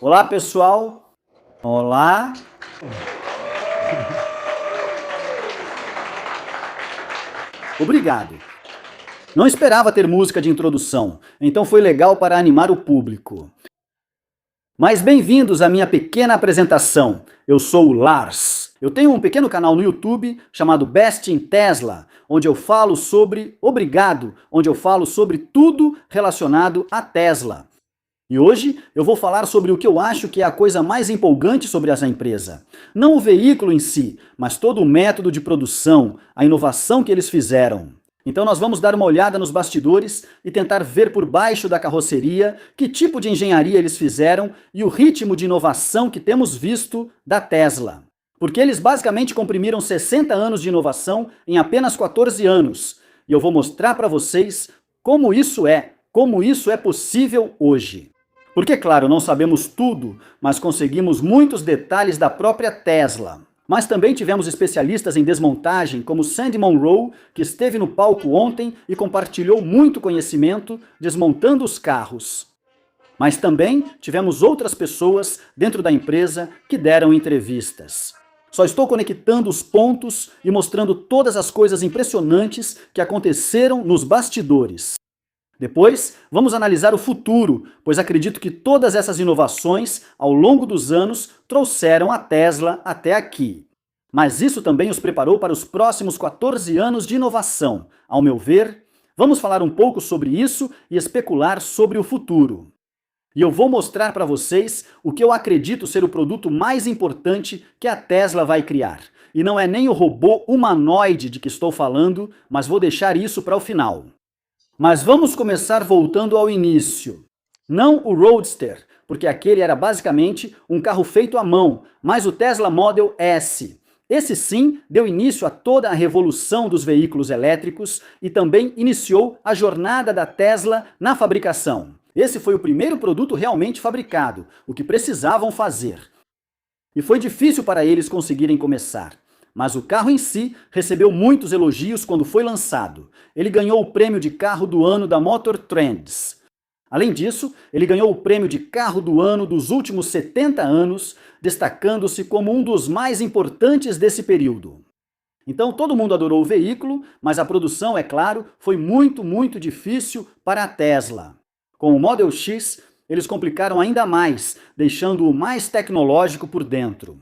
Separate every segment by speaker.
Speaker 1: Olá, pessoal. Olá. Obrigado. Não esperava ter música de introdução, então foi legal para animar o público. Mas bem-vindos à minha pequena apresentação. Eu sou o Lars. Eu tenho um pequeno canal no YouTube chamado Best in Tesla, onde eu falo sobre onde eu falo sobre tudo relacionado à Tesla. E hoje eu vou falar sobre o que eu acho que é a coisa mais empolgante sobre essa empresa. Não o veículo em si, mas todo o método de produção, a inovação que eles fizeram. Então nós vamos dar uma olhada nos bastidores e tentar ver por baixo da carroceria que tipo de engenharia eles fizeram e o ritmo de inovação que temos visto da Tesla. Porque eles basicamente comprimiram 60 anos de inovação em apenas 14 anos. E eu vou mostrar para vocês como isso é possível hoje. Porque, claro, não sabemos tudo, mas conseguimos muitos detalhes da própria Tesla. Mas também tivemos especialistas em desmontagem, como Sandy Munro, que esteve no palco ontem e compartilhou muito conhecimento desmontando os carros. Mas também tivemos outras pessoas dentro da empresa que deram entrevistas. Só estou conectando os pontos e mostrando todas as coisas impressionantes que aconteceram nos bastidores. Depois, vamos analisar o futuro, pois acredito que todas essas inovações, ao longo dos anos, trouxeram a Tesla até aqui. Mas isso também os preparou para os próximos 14 anos de inovação. Ao meu ver, vamos falar um pouco sobre isso e especular sobre o futuro. E eu vou mostrar para vocês o que eu acredito ser o produto mais importante que a Tesla vai criar. E não é nem o robô humanoide de que estou falando, mas vou deixar isso para o final. Mas vamos começar voltando ao início. Não o Roadster, porque aquele era basicamente um carro feito à mão, mas o Tesla Model S. Esse sim deu início a toda a revolução dos veículos elétricos e também iniciou a jornada da Tesla na fabricação. Esse foi o primeiro produto realmente fabricado, o que precisavam fazer. E foi difícil para eles conseguirem começar. Mas o carro em si recebeu muitos elogios quando foi lançado. Ele ganhou o prêmio de carro do ano da Motor Trends. Além disso, ele ganhou o prêmio de carro do ano dos últimos 70 anos, destacando-se como um dos mais importantes desse período. Então todo mundo adorou o veículo, mas a produção, é claro, foi muito difícil para a Tesla. Com o Model X, eles complicaram ainda mais, deixando-o mais tecnológico por dentro.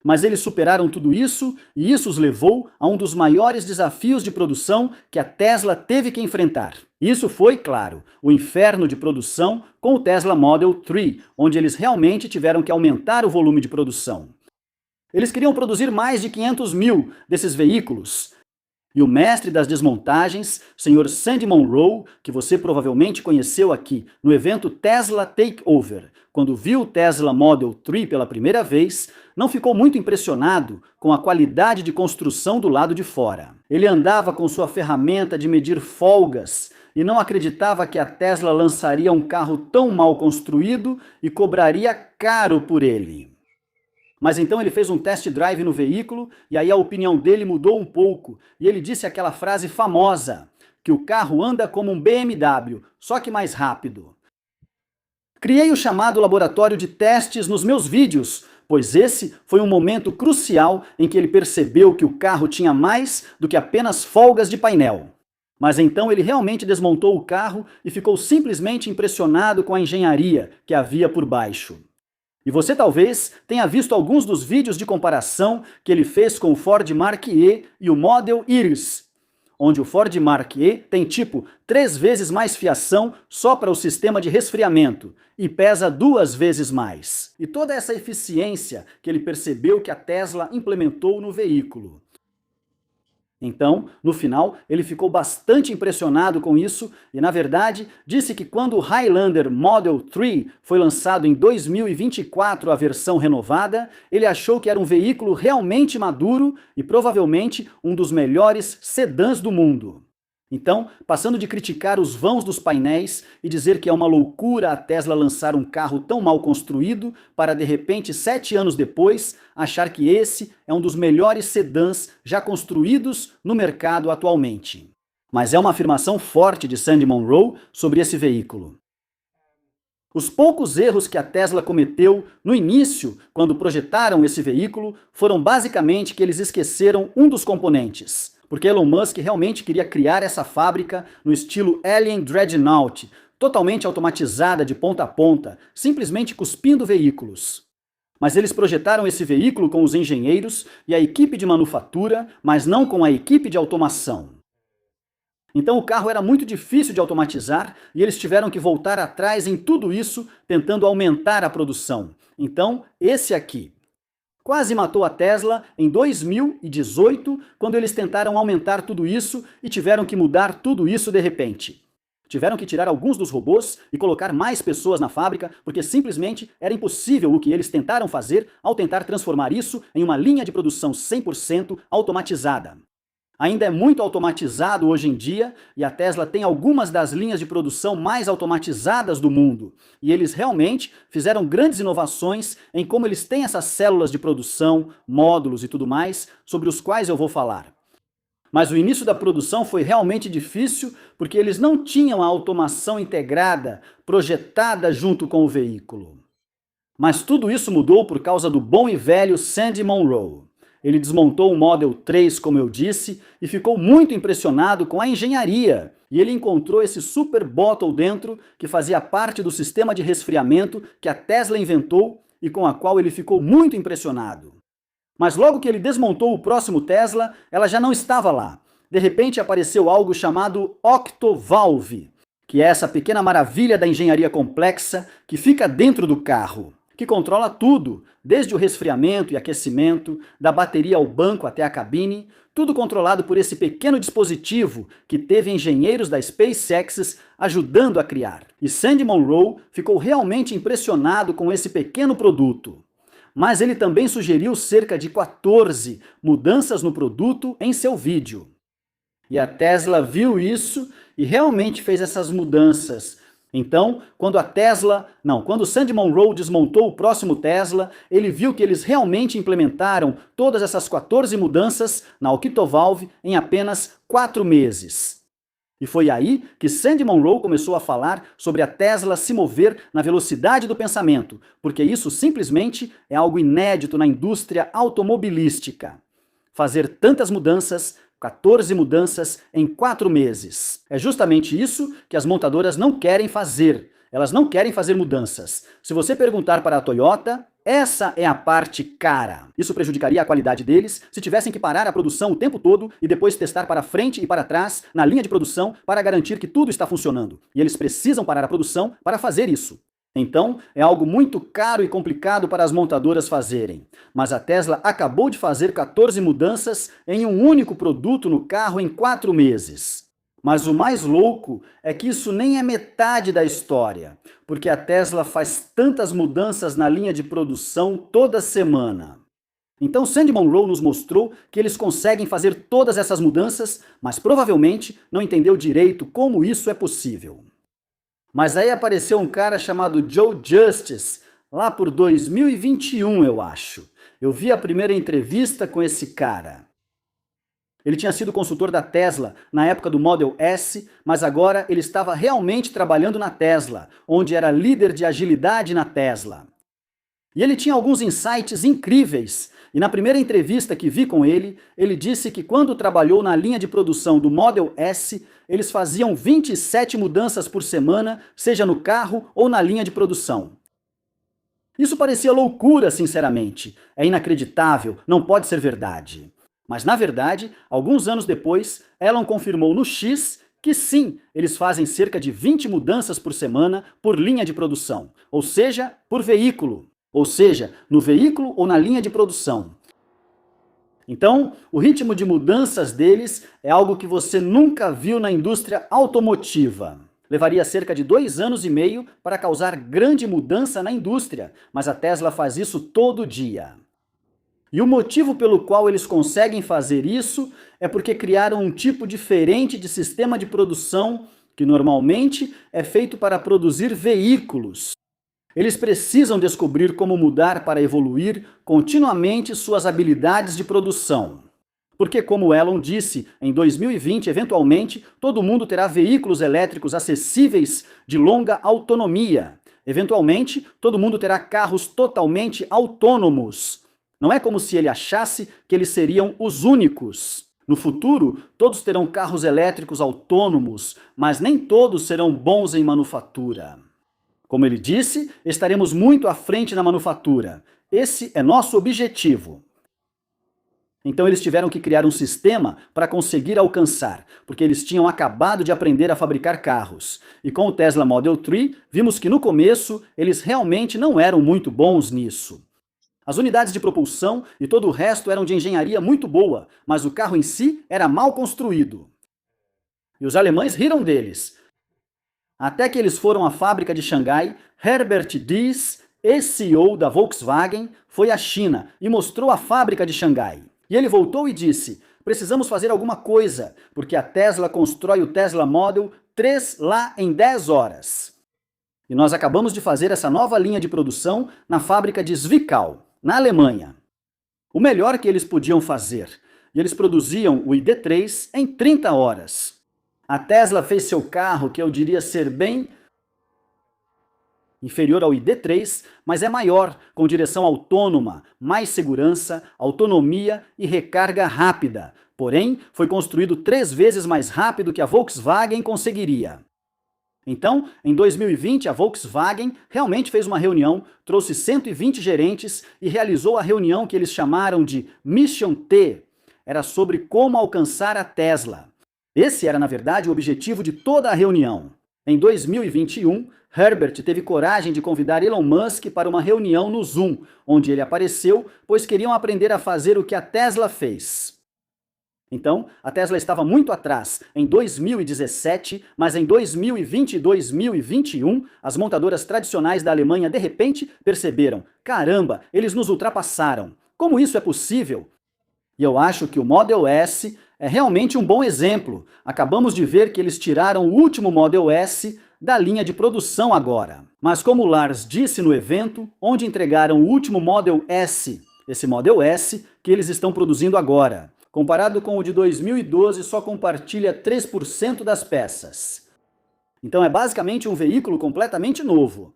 Speaker 1: Mas eles superaram tudo isso e isso os levou a um dos maiores desafios de produção que a Tesla teve que enfrentar. Isso foi, claro, o inferno de produção com o Tesla Model 3, onde eles realmente tiveram que aumentar o volume de produção. Eles queriam produzir mais de 500 mil desses veículos. E o mestre das desmontagens, Sr. Sandy Munro, que você provavelmente conheceu aqui no evento Tesla Takeover, quando viu o Tesla Model 3 pela primeira vez, não ficou muito impressionado com a qualidade de construção do lado de fora. Ele andava com sua ferramenta de medir folgas e não acreditava que a Tesla lançaria um carro tão mal construído e cobraria caro por ele. Mas então ele fez um test drive no veículo e aí a opinião dele mudou um pouco e ele disse aquela frase famosa, que o carro anda como um BMW, só que mais rápido. Criei o chamado laboratório de testes nos meus vídeos, pois esse foi um momento crucial em que ele percebeu que o carro tinha mais do que apenas folgas de painel. Mas então ele realmente desmontou o carro e ficou simplesmente impressionado com a engenharia que havia por baixo. E você talvez tenha visto alguns dos vídeos de comparação que ele fez com o Ford Mark E e o Model Iris, onde o Ford Mark E tem tipo 3 vezes mais fiação só para o sistema de resfriamento e pesa 2 vezes mais. E toda essa eficiência que ele percebeu que a Tesla implementou no veículo. Então, no final, ele ficou bastante impressionado com isso e, na verdade, disse que quando o Highlander Model 3 foi lançado em 2024, a versão renovada, ele achou que era um veículo realmente maduro e provavelmente um dos melhores sedãs do mundo. Então, passando de criticar os vãos dos painéis e dizer que é uma loucura a Tesla lançar um carro tão mal construído para, de repente, 7 anos depois, achar que esse é um dos melhores sedãs já construídos no mercado atualmente. Mas é uma afirmação forte de Sandy Munro sobre esse veículo. Os poucos erros que a Tesla cometeu no início, quando projetaram esse veículo, foram basicamente que eles esqueceram um dos componentes. Porque Elon Musk realmente queria criar essa fábrica no estilo Alien Dreadnought, totalmente automatizada de ponta a ponta, simplesmente cuspindo veículos. Mas eles projetaram esse veículo com os engenheiros e a equipe de manufatura, mas não com a equipe de automação. Então o carro era muito difícil de automatizar e eles tiveram que voltar atrás em tudo isso, tentando aumentar a produção. Então, esse aqui quase matou a Tesla em 2018, quando eles tentaram aumentar tudo isso e tiveram que mudar tudo isso de repente. Tiveram que tirar alguns dos robôs e colocar mais pessoas na fábrica, porque simplesmente era impossível o que eles tentaram fazer ao tentar transformar isso em uma linha de produção 100% automatizada. Ainda é muito automatizado hoje em dia, e a Tesla tem algumas das linhas de produção mais automatizadas do mundo. E eles realmente fizeram grandes inovações em como eles têm essas células de produção, módulos e tudo mais, sobre os quais eu vou falar. Mas o início da produção foi realmente difícil, porque eles não tinham a automação integrada, projetada junto com o veículo. Mas tudo isso mudou por causa do bom e velho Sandy Munro. Ele desmontou o Model 3, como eu disse, e ficou muito impressionado com a engenharia. E ele encontrou esse Super Bottle dentro, que fazia parte do sistema de resfriamento que a Tesla inventou e com a qual ele ficou muito impressionado. Mas logo que ele desmontou o próximo Tesla, ela já não estava lá. De repente apareceu algo chamado Octovalve, que é essa pequena maravilha da engenharia complexa que fica dentro do carro, que controla tudo, desde o resfriamento e aquecimento, da bateria ao banco até a cabine, tudo controlado por esse pequeno dispositivo que teve engenheiros da SpaceX ajudando a criar. E Sandy Munro ficou realmente impressionado com esse pequeno produto. Mas ele também sugeriu cerca de 14 mudanças no produto em seu vídeo. E a Tesla viu isso e realmente fez essas mudanças. Então, quando o Sandy Munro desmontou o próximo Tesla, ele viu que eles realmente implementaram todas essas 14 mudanças na Octovalve em apenas 4 meses. E foi aí que Sandy Munro começou a falar sobre a Tesla se mover na velocidade do pensamento, porque isso simplesmente é algo inédito na indústria automobilística. Fazer tantas mudanças, 14 mudanças em 4 meses. É justamente isso que as montadoras não querem fazer. Elas não querem fazer mudanças. Se você perguntar para a Toyota, essa é a parte cara. Isso prejudicaria a qualidade deles se tivessem que parar a produção o tempo todo e depois testar para frente e para trás na linha de produção para garantir que tudo está funcionando. E eles precisam parar a produção para fazer isso. Então, é algo muito caro e complicado para as montadoras fazerem. Mas a Tesla acabou de fazer 14 mudanças em um único produto no carro em 4 meses. Mas o mais louco é que isso nem é metade da história, porque a Tesla faz tantas mudanças na linha de produção toda semana. Então Sandy Munro nos mostrou que eles conseguem fazer todas essas mudanças, mas provavelmente não entendeu direito como isso é possível. Mas aí apareceu um cara chamado Joe Justice, lá por 2021, eu acho. Eu vi a primeira entrevista com esse cara. Ele tinha sido consultor da Tesla na época do Model S, mas agora ele estava realmente trabalhando na Tesla, onde era líder de agilidade na Tesla. E ele tinha alguns insights incríveis. E na primeira entrevista que vi com ele, ele disse que quando trabalhou na linha de produção do Model S, eles faziam 27 mudanças por semana, seja no carro ou na linha de produção. Isso parecia loucura, sinceramente. É inacreditável, não pode ser verdade. Mas, na verdade, alguns anos depois, Elon confirmou no X que sim, eles fazem cerca de 20 mudanças por semana por linha de produção, ou seja, por veículo. Ou seja, no veículo ou na linha de produção. Então, o ritmo de mudanças deles é algo que você nunca viu na indústria automotiva. Levaria cerca de 2 anos e meio para causar grande mudança na indústria, mas a Tesla faz isso todo dia. E o motivo pelo qual eles conseguem fazer isso é porque criaram um tipo diferente de sistema de produção que normalmente é feito para produzir veículos. Eles precisam descobrir como mudar para evoluir continuamente suas habilidades de produção. Porque, como Elon disse, em 2020, eventualmente, todo mundo terá veículos elétricos acessíveis de longa autonomia. Eventualmente, todo mundo terá carros totalmente autônomos. Não é como se ele achasse que eles seriam os únicos. No futuro, todos terão carros elétricos autônomos, mas nem todos serão bons em manufatura. Como ele disse, estaremos muito à frente na manufatura. Esse é nosso objetivo. Então eles tiveram que criar um sistema para conseguir alcançar, porque eles tinham acabado de aprender a fabricar carros. E com o Tesla Model 3, vimos que no começo eles realmente não eram muito bons nisso. As unidades de propulsão e todo o resto eram de engenharia muito boa, mas o carro em si era mal construído. E os alemães riram deles. Até que eles foram à fábrica de Xangai, Herbert Diess, ex-CEO da Volkswagen, foi à China e mostrou a fábrica de Xangai. E ele voltou e disse: precisamos fazer alguma coisa, porque a Tesla constrói o Tesla Model 3 lá em 10 horas. E nós acabamos de fazer essa nova linha de produção na fábrica de Zwickau, na Alemanha. O melhor que eles podiam fazer. E eles produziam o ID3 em 30 horas. A Tesla fez seu carro, que eu diria ser bem inferior ao ID3, mas é maior, com direção autônoma, mais segurança, autonomia e recarga rápida. Porém, foi construído 3 vezes mais rápido que a Volkswagen conseguiria. Então, em 2020, a Volkswagen realmente fez uma reunião, trouxe 120 gerentes e realizou a reunião que eles chamaram de Mission T. Era sobre como alcançar a Tesla. Esse era, na verdade, o objetivo de toda a reunião. Em 2021, Herbert teve coragem de convidar Elon Musk para uma reunião no Zoom, onde ele apareceu, pois queriam aprender a fazer o que a Tesla fez. Então, a Tesla estava muito atrás em 2017, mas em 2020 e 2021, as montadoras tradicionais da Alemanha de repente perceberam: caramba, eles nos ultrapassaram. Como isso é possível? E eu acho que o Model S é realmente um bom exemplo. Acabamos de ver que eles tiraram o último Model S da linha de produção agora. Mas como o Lars disse no evento, onde entregaram o último Model S, esse Model S que eles estão produzindo agora, comparado com o de 2012, só compartilha 3% das peças. Então é basicamente um veículo completamente novo.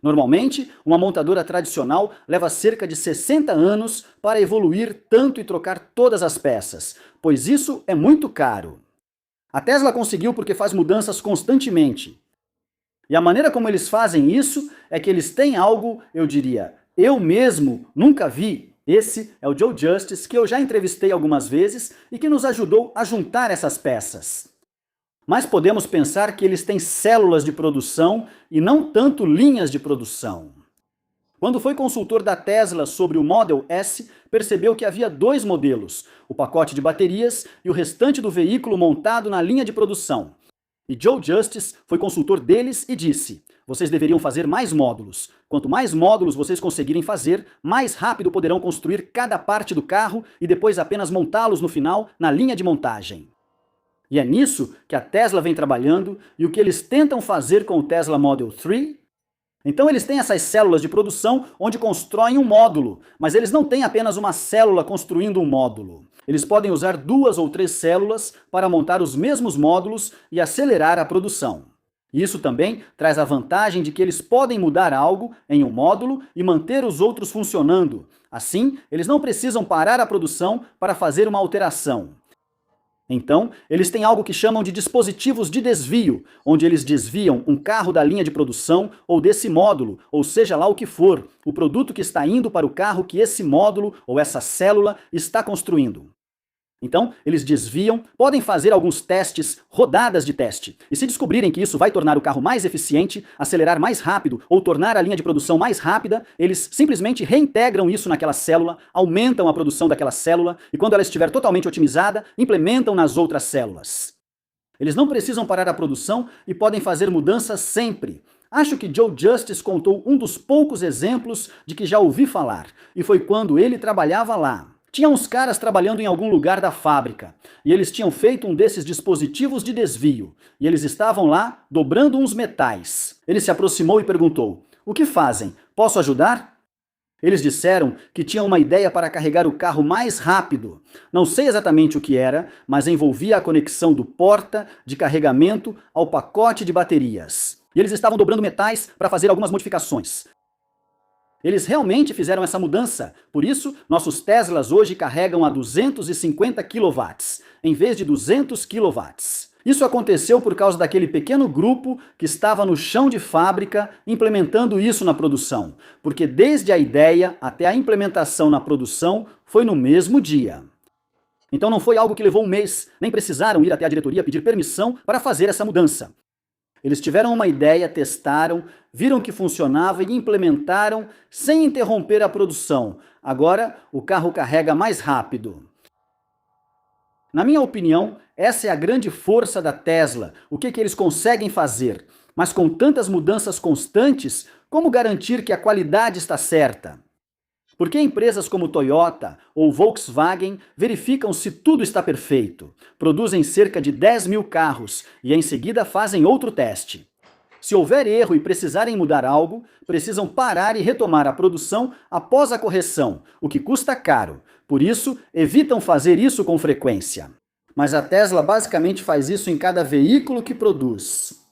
Speaker 1: Normalmente, uma montadora tradicional leva cerca de 60 anos para evoluir tanto e trocar todas as peças, pois isso é muito caro. A Tesla conseguiu porque faz mudanças constantemente. E a maneira como eles fazem isso é que eles têm algo, eu diria, eu mesmo nunca vi. Esse é o Joe Justice, que eu já entrevistei algumas vezes e que nos ajudou a juntar essas peças. Mas podemos pensar que eles têm células de produção e não tanto linhas de produção. Quando foi consultor da Tesla sobre o Model S, percebeu que havia 2 modelos, o pacote de baterias e o restante do veículo montado na linha de produção. E Joe Justice foi consultor deles e disse: vocês deveriam fazer mais módulos. Quanto mais módulos vocês conseguirem fazer, mais rápido poderão construir cada parte do carro e depois apenas montá-los no final na linha de montagem. E é nisso que a Tesla vem trabalhando e o que eles tentam fazer com o Tesla Model 3. Então eles têm essas células de produção onde constroem um módulo, mas eles não têm apenas uma célula construindo um módulo. Eles podem usar 2 ou 3 células para montar os mesmos módulos e acelerar a produção. Isso também traz a vantagem de que eles podem mudar algo em um módulo e manter os outros funcionando. Assim, eles não precisam parar a produção para fazer uma alteração. Então, eles têm algo que chamam de dispositivos de desvio, onde eles desviam um carro da linha de produção ou desse módulo, ou seja lá o que for, o produto que está indo para o carro que esse módulo ou essa célula está construindo. Então, eles desviam, podem fazer alguns testes, rodadas de teste. E se descobrirem que isso vai tornar o carro mais eficiente, acelerar mais rápido ou tornar a linha de produção mais rápida, eles simplesmente reintegram isso naquela célula, aumentam a produção daquela célula e quando ela estiver totalmente otimizada, implementam nas outras células. Eles não precisam parar a produção e podem fazer mudanças sempre. Acho que Joe Justice contou um dos poucos exemplos de que já ouvi falar, e foi quando ele trabalhava lá. Tinha uns caras trabalhando em algum lugar da fábrica, e eles tinham feito um desses dispositivos de desvio, e eles estavam lá dobrando uns metais. Ele se aproximou e perguntou: "O que fazem? Posso ajudar?" Eles disseram que tinham uma ideia para carregar o carro mais rápido. Não sei exatamente o que era, mas envolvia a conexão do porta de carregamento ao pacote de baterias. E eles estavam dobrando metais para fazer algumas modificações. Eles realmente fizeram essa mudança, por isso nossos Teslas hoje carregam a 250 kW, em vez de 200 kW. Isso aconteceu por causa daquele pequeno grupo que estava no chão de fábrica implementando isso na produção, porque desde a ideia até a implementação na produção foi no mesmo dia. Então não foi algo que levou um mês, nem precisaram ir até a diretoria pedir permissão para fazer essa mudança. Eles tiveram uma ideia, testaram, viram que funcionava e implementaram sem interromper a produção. Agora, o carro carrega mais rápido. Na minha opinião, essa é a grande força da Tesla, o que eles conseguem fazer. Mas com tantas mudanças constantes, como garantir que a qualidade está certa? Porque empresas como Toyota ou Volkswagen verificam se tudo está perfeito, produzem cerca de 10 mil carros e em seguida fazem outro teste. Se houver erro e precisarem mudar algo, precisam parar e retomar a produção após a correção, o que custa caro. Por isso, evitam fazer isso com frequência. Mas a Tesla basicamente faz isso em cada veículo que produz.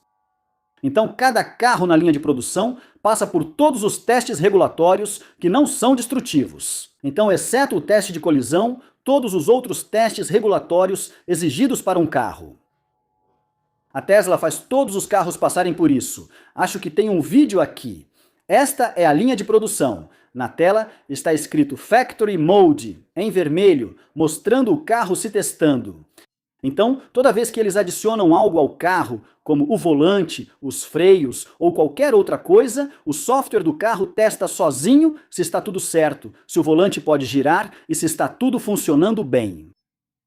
Speaker 1: Então, cada carro na linha de produção passa por todos os testes regulatórios que não são destrutivos. Então, exceto o teste de colisão, todos os outros testes regulatórios exigidos para um carro. A Tesla faz todos os carros passarem por isso. Acho que tem um vídeo aqui. Esta é a linha de produção. Na tela está escrito Factory Mode, em vermelho, mostrando o carro se testando. Então, toda vez que eles adicionam algo ao carro, como o volante, os freios ou qualquer outra coisa, o software do carro testa sozinho se está tudo certo, se o volante pode girar e se está tudo funcionando bem.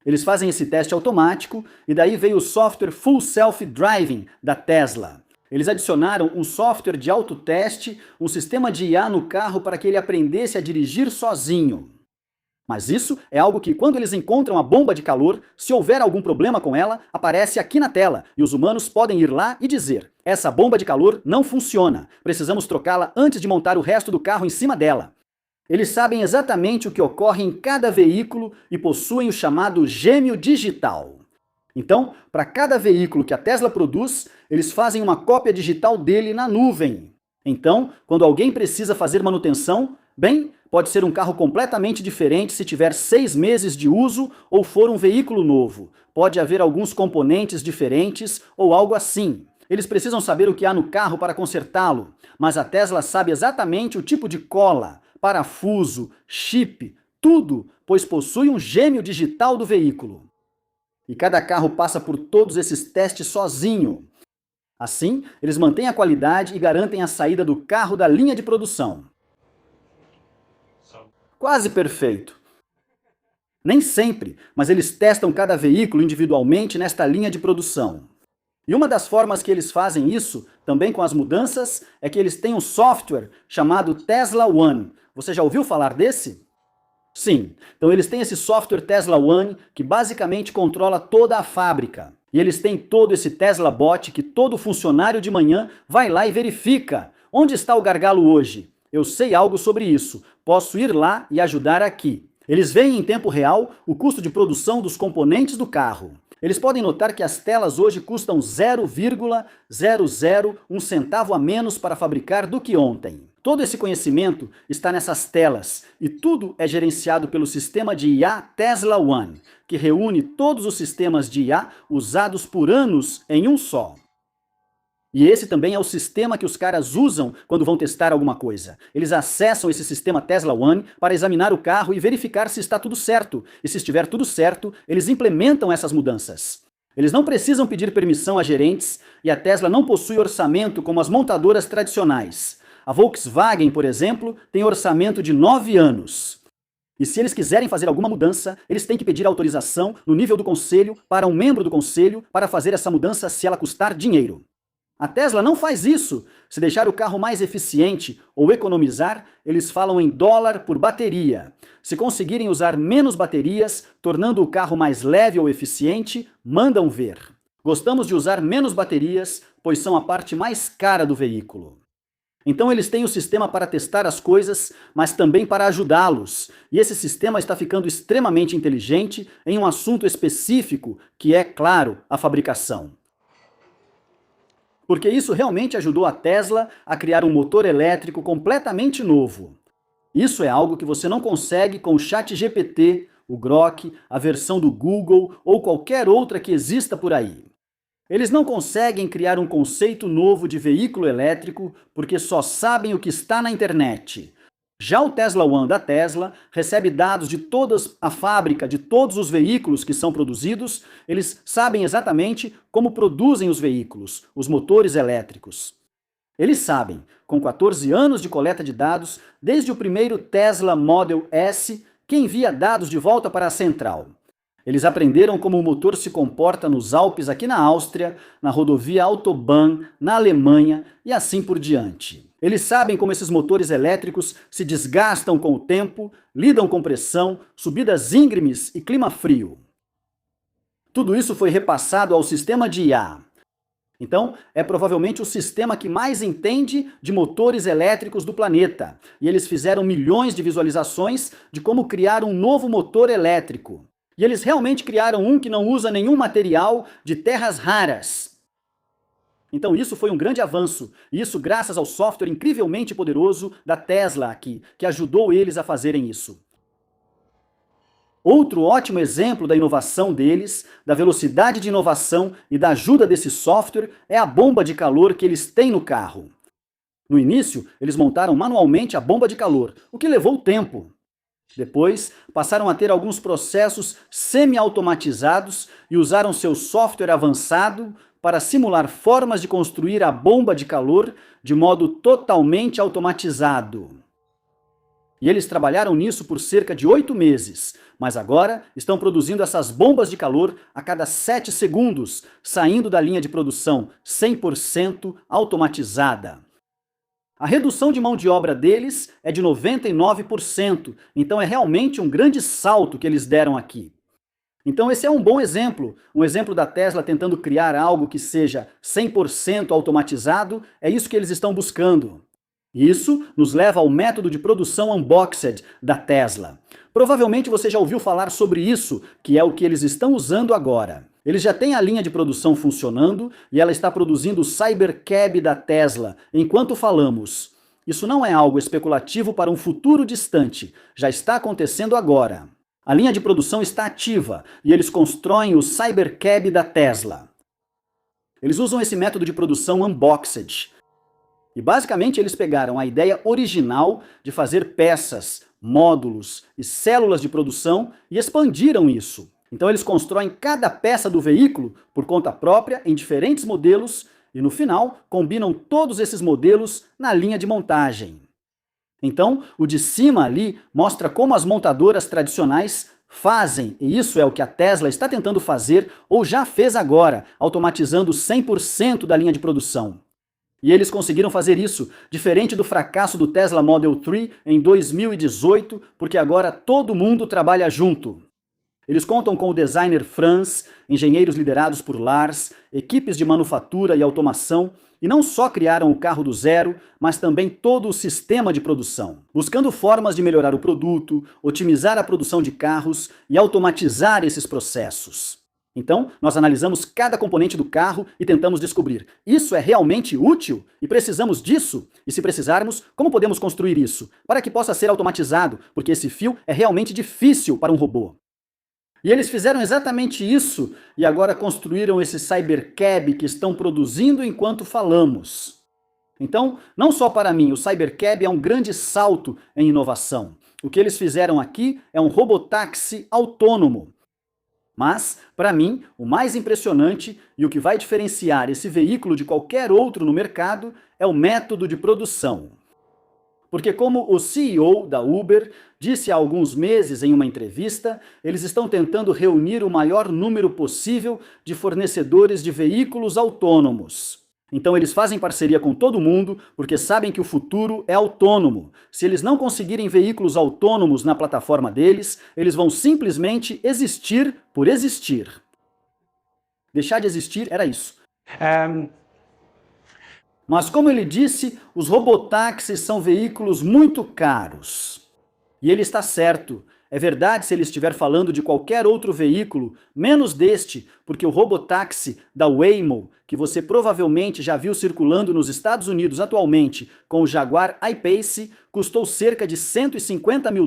Speaker 1: Eles fazem esse teste automático e daí veio o software Full Self Driving da Tesla. Eles adicionaram um software de autoteste, um sistema de IA no carro para que ele aprendesse a dirigir sozinho. Mas isso é algo que, quando eles encontram a bomba de calor, se houver algum problema com ela, aparece aqui na tela, e os humanos podem ir lá e dizer: essa bomba de calor não funciona, precisamos trocá-la antes de montar o resto do carro em cima dela. Eles sabem exatamente o que ocorre em cada veículo e possuem o chamado gêmeo digital. Então, para cada veículo que a Tesla produz, eles fazem uma cópia digital dele na nuvem. Então, quando alguém precisa fazer manutenção, bem, pode ser um carro completamente diferente se tiver 6 meses de uso ou for um veículo novo. Pode haver alguns componentes diferentes ou algo assim. Eles precisam saber o que há no carro para consertá-lo, mas a Tesla sabe exatamente o tipo de cola, parafuso, chip, tudo, pois possui um gêmeo digital do veículo. E cada carro passa por todos esses testes sozinho. Assim, eles mantêm a qualidade e garantem a saída do carro da linha de produção. Quase perfeito. Nem sempre, mas eles testam cada veículo individualmente nesta linha de produção. E uma das formas que eles fazem isso, também com as mudanças, é que eles têm um software chamado Tesla One. Você já ouviu falar desse? Sim, então eles têm esse software Tesla One que basicamente controla toda a fábrica. E eles têm todo esse Tesla Bot que todo funcionário de manhã vai lá e verifica. Onde está o gargalo hoje? Eu sei algo sobre isso, posso ir lá e ajudar aqui. Eles veem em tempo real o custo de produção dos componentes do carro. Eles podem notar que as telas hoje custam 0,001 centavo a menos para fabricar do que ontem. Todo esse conhecimento está nessas telas e tudo é gerenciado pelo sistema de IA Tesla One, que reúne todos os sistemas de IA usados por anos em um só. E esse também é o sistema que os caras usam quando vão testar alguma coisa. Eles acessam esse sistema Tesla One para examinar o carro e verificar se está tudo certo. E se estiver tudo certo, eles implementam essas mudanças. Eles não precisam pedir permissão a gerentes e a Tesla não possui orçamento como as montadoras tradicionais. A Volkswagen, por exemplo, tem orçamento de 9 anos. E se eles quiserem fazer alguma mudança, eles têm que pedir autorização no nível do conselho para um membro do conselho para fazer essa mudança se ela custar dinheiro. A Tesla não faz isso. Se deixar o carro mais eficiente ou economizar, eles falam em dólar por bateria. Se conseguirem usar menos baterias, tornando o carro mais leve ou eficiente, mandam ver. Gostamos de usar menos baterias, pois são a parte mais cara do veículo. Então eles têm o sistema para testar as coisas, mas também para ajudá-los. E esse sistema está ficando extremamente inteligente em um assunto específico, que é, claro, a fabricação. porque isso realmente ajudou a Tesla a criar um motor elétrico completamente novo. Isso é algo que você não consegue com o ChatGPT, o Grok, a versão do Google ou qualquer outra que exista por aí. Eles não conseguem criar um conceito novo de veículo elétrico porque só sabem o que está na internet. Já o Tesla One da Tesla recebe dados de toda a fábrica, de todos os veículos que são produzidos. Eles sabem exatamente como produzem os veículos, os motores elétricos. Eles sabem, com 14 anos de coleta de dados, desde o primeiro Tesla Model S, que envia dados de volta para a central. Eles aprenderam como o motor se comporta nos Alpes aqui na Áustria, na rodovia Autobahn, na Alemanha e assim por diante. Eles sabem como esses motores elétricos se desgastam com o tempo, lidam com pressão, subidas íngremes e clima frio. Tudo isso foi repassado ao sistema de IA. Então, é provavelmente o sistema que mais entende de motores elétricos do planeta. E eles fizeram milhões de visualizações de como criar um novo motor elétrico. E eles realmente criaram um que não usa nenhum material de terras raras. Então isso foi um grande avanço, e isso graças ao software incrivelmente poderoso da Tesla aqui, que ajudou eles a fazerem isso. Outro ótimo exemplo da inovação deles, da velocidade de inovação e da ajuda desse software é a bomba de calor que eles têm no carro. No início, eles montaram manualmente a bomba de calor, o que levou tempo. Depois, passaram a ter alguns processos semi-automatizados e usaram seu software avançado para simular formas de construir a bomba de calor de modo totalmente automatizado. E eles trabalharam nisso por cerca de 8 meses, mas agora estão produzindo essas bombas de calor a cada 7 segundos, saindo da linha de produção 100% automatizada. A redução de mão de obra deles é de 99%, então é realmente um grande salto que eles deram aqui. Então esse é um bom exemplo, um exemplo da Tesla tentando criar algo que seja 100% automatizado, é isso que eles estão buscando. Isso nos leva ao método de produção unboxed da Tesla. Provavelmente você já ouviu falar sobre isso, que é o que eles estão usando agora. Eles já têm a linha de produção funcionando e ela está produzindo o Cybercab da Tesla enquanto falamos. Isso não é algo especulativo para um futuro distante, já está acontecendo agora. A linha de produção está ativa e eles constroem o Cybercab da Tesla. Eles usam esse método de produção unboxed. E basicamente eles pegaram a ideia original de fazer peças, módulos e células de produção e expandiram isso. Então eles constroem cada peça do veículo por conta própria em diferentes modelos e no final combinam todos esses modelos na linha de montagem. Então o de cima ali mostra como as montadoras tradicionais fazem, e isso é o que a Tesla está tentando fazer ou já fez agora, automatizando 100% da linha de produção. E eles conseguiram fazer isso, diferente do fracasso do Tesla Model 3 em 2018, porque agora todo mundo trabalha junto. Eles contam com o designer Franz, engenheiros liderados por Lars, equipes de manufatura e automação, e não só criaram o carro do zero, mas também todo o sistema de produção, buscando formas de melhorar o produto, otimizar a produção de carros e automatizar esses processos. Então, nós analisamos cada componente do carro e tentamos descobrir: isso é realmente útil? E precisamos disso? E se precisarmos, como podemos construir isso? Para que possa ser automatizado, porque esse fio é realmente difícil para um robô. E eles fizeram exatamente isso e agora construíram esse Cybercab que estão produzindo enquanto falamos. Então, não só para mim, o Cybercab é um grande salto em inovação. O que eles fizeram aqui é um robotáxi autônomo. Mas, para mim, o mais impressionante e o que vai diferenciar esse veículo de qualquer outro no mercado é o método de produção. Porque como o CEO da Uber disse há alguns meses em uma entrevista, eles estão tentando reunir o maior número possível de fornecedores de veículos autônomos. Então eles fazem parceria com todo mundo porque sabem que o futuro é autônomo. Se eles não conseguirem veículos autônomos na plataforma deles, eles vão simplesmente existir por existir. Deixar de existir era isso. Mas como ele disse, os robotáxis são veículos muito caros. E ele está certo. É verdade se ele estiver falando de qualquer outro veículo, menos deste, porque o robotáxi da Waymo, que você provavelmente já viu circulando nos Estados Unidos atualmente com o Jaguar I-Pace, custou cerca de US$ 150 mil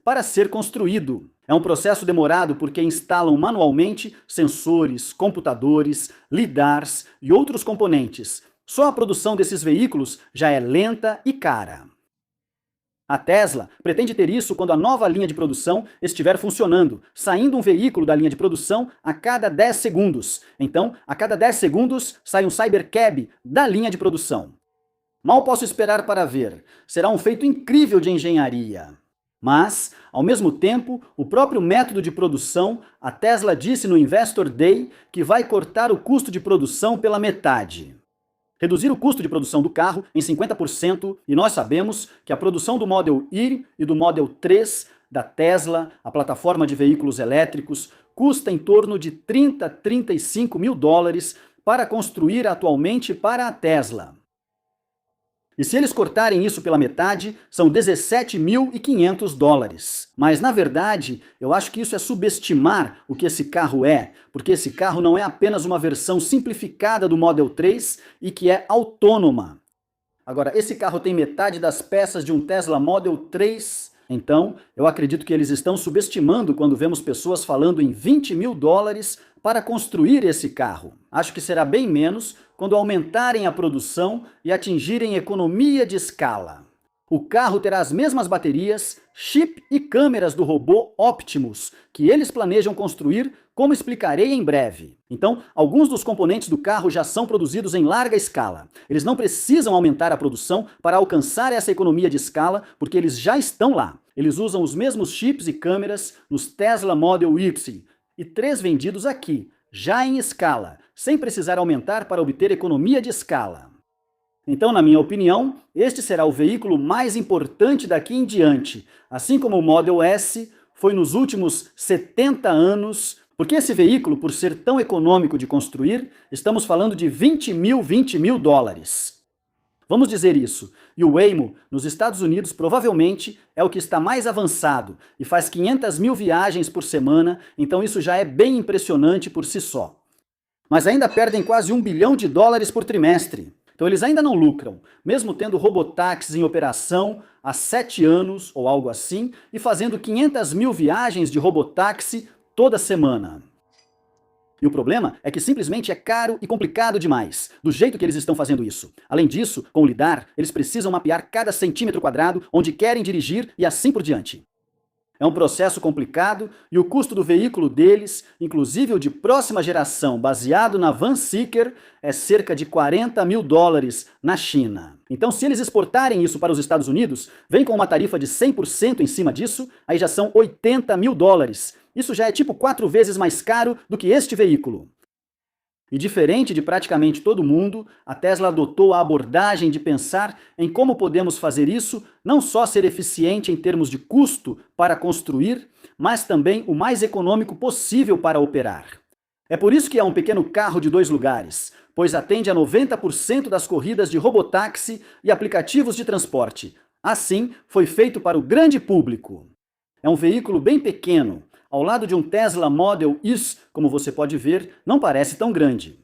Speaker 1: para ser construído. É um processo demorado porque instalam manualmente sensores, computadores, lidars e outros componentes. Só a produção desses veículos já é lenta e cara. A Tesla pretende ter isso quando a nova linha de produção estiver funcionando, saindo um veículo da linha de produção a cada 10 segundos. Então, a cada 10 segundos sai um Cybercab da linha de produção. Mal posso esperar para ver. Será um feito incrível de engenharia. Mas, ao mesmo tempo, o próprio método de produção, a Tesla disse no Investor Day que vai cortar o custo de produção pela metade. Reduzir o custo de produção do carro em 50%, e nós sabemos que a produção do Model Y e do Model 3 da Tesla, a plataforma de veículos elétricos, custa em torno de US$ 35 mil para construir atualmente para a Tesla. E se eles cortarem isso pela metade, são US$ 17.500. Mas, na verdade, eu acho que isso é subestimar o que esse carro é, porque esse carro não é apenas uma versão simplificada do Model 3 e que é autônoma. Agora, esse carro tem metade das peças de um Tesla Model 3, então eu acredito que eles estão subestimando quando vemos pessoas falando em US$ 20 mil para construir esse carro. Acho que será bem menos quando aumentarem a produção e atingirem economia de escala. O carro terá as mesmas baterias, chip e câmeras do robô Optimus, que eles planejam construir, como explicarei em breve. Então, alguns dos componentes do carro já são produzidos em larga escala. Eles não precisam aumentar a produção para alcançar essa economia de escala, porque eles já estão lá. Eles usam os mesmos chips e câmeras nos Tesla Model Y, e 3 vendidos aqui, já em escala, sem precisar aumentar para obter economia de escala. Então, na minha opinião, este será o veículo mais importante daqui em diante, assim como o Model S foi nos últimos 70 anos, porque esse veículo, por ser tão econômico de construir, estamos falando de US$ 20 mil. Vamos dizer isso, e o Waymo, nos Estados Unidos, provavelmente é o que está mais avançado e faz 500 mil viagens por semana, então isso já é bem impressionante por si só. Mas ainda perdem quase US$ 1 bilhão por trimestre. Então eles ainda não lucram, mesmo tendo robotáxis em operação há 7 anos ou algo assim, e fazendo 500 mil viagens de robotáxi toda semana. E o problema é que simplesmente é caro e complicado demais, do jeito que eles estão fazendo isso. Além disso, com o lidar, eles precisam mapear cada centímetro quadrado onde querem dirigir e assim por diante. É um processo complicado e o custo do veículo deles, inclusive o de próxima geração baseado na Van Seeker, é cerca de US$ 40 mil na China. Então, se eles exportarem isso para os Estados Unidos, vem com uma tarifa de 100% em cima disso, aí já são US$ 80 mil. Isso já é tipo 4 vezes mais caro do que este veículo. E diferente de praticamente todo mundo, a Tesla adotou a abordagem de pensar em como podemos fazer isso não só ser eficiente em termos de custo para construir, mas também o mais econômico possível para operar. É por isso que é um pequeno carro de 2 lugares, pois atende a 90% das corridas de robotáxi e aplicativos de transporte. Assim, foi feito para o grande público. É um veículo bem pequeno. Ao lado de um Tesla Model S, como você pode ver, não parece tão grande.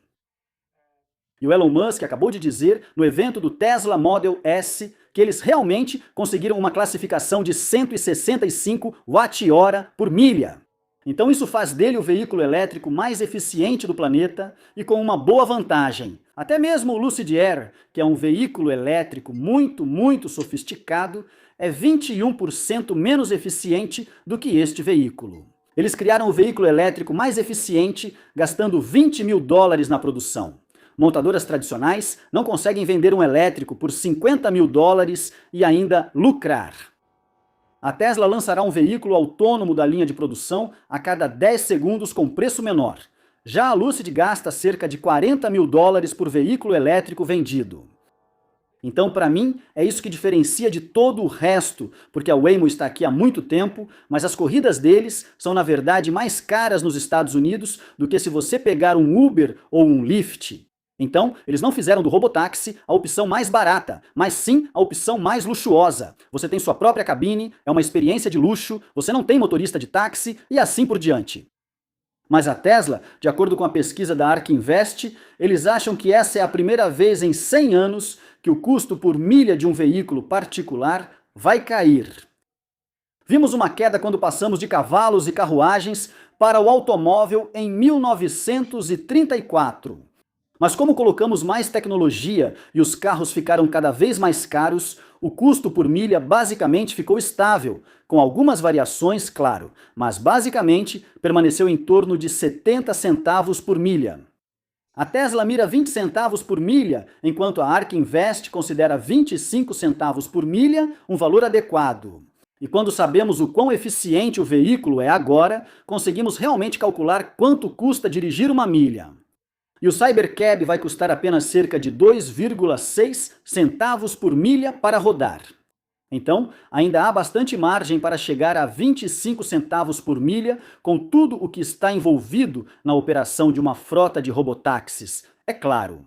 Speaker 1: E o Elon Musk acabou de dizer no evento do Tesla Model S que eles realmente conseguiram uma classificação de 165 Wh por milha. Então isso faz dele o veículo elétrico mais eficiente do planeta e com uma boa vantagem. Até mesmo o Lucid Air, que é um veículo elétrico muito sofisticado, é 21% menos eficiente do que este veículo. Eles criaram o veículo elétrico mais eficiente, gastando US$ 20 mil na produção. Montadoras tradicionais não conseguem vender um elétrico por US$ 50 mil e ainda lucrar. A Tesla lançará um veículo autônomo da linha de produção a cada 10 segundos com preço menor. Já a Lucid gasta cerca de US$ 40 mil por veículo elétrico vendido. Então, para mim, é isso que diferencia de todo o resto, porque a Waymo está aqui há muito tempo, mas as corridas deles são, na verdade, mais caras nos Estados Unidos do que se você pegar um Uber ou um Lyft. Então, eles não fizeram do robotáxi a opção mais barata, mas sim a opção mais luxuosa. Você tem sua própria cabine, é uma experiência de luxo, você não tem motorista de táxi e assim por diante. Mas a Tesla, de acordo com a pesquisa da ARK Invest, eles acham que essa é a primeira vez em 100 anos que o custo por milha de um veículo particular vai cair. Vimos uma queda quando passamos de cavalos e carruagens para o automóvel em 1934. Mas como colocamos mais tecnologia e os carros ficaram cada vez mais caros, o custo por milha basicamente ficou estável, com algumas variações, claro, mas basicamente permaneceu em torno de 70 centavos por milha. A Tesla mira 20 centavos por milha, enquanto a ARK Invest considera 25 centavos por milha um valor adequado. E quando sabemos o quão eficiente o veículo é agora, conseguimos realmente calcular quanto custa dirigir uma milha. E o Cybercab vai custar apenas cerca de 2,6 centavos por milha para rodar. Então, ainda há bastante margem para chegar a 25 centavos por milha com tudo o que está envolvido na operação de uma frota de robotáxis, é claro.